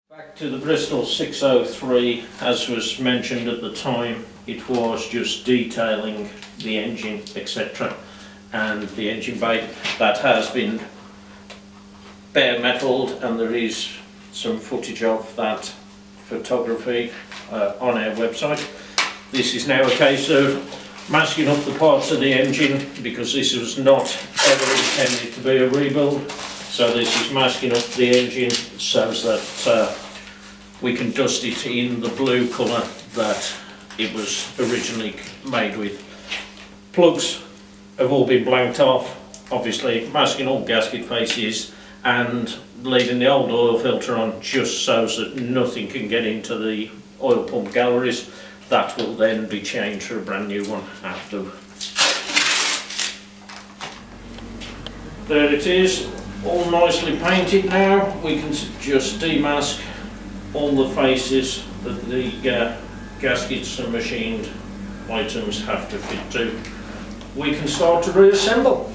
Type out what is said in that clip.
Back to the Bristol 603, as was mentioned at the time, it was just detailing the engine, etc. And the engine bay that has been bare metalled, and there is some footage of that photography on our website. This is now a case of masking up the parts of the engine, because this was not ever intended to be a rebuild. So this is masking up the engine so that we can dust it in the blue colour that it was originally made with. Plugs have all been blanked off, obviously masking all gasket faces and leaving the old oil filter on just so that nothing can get into the oil pump galleries. That will then be changed for a brand new one after. There it is, all nicely painted now. We can just demask all the faces that the gaskets and machined items have to fit to. We can start to reassemble.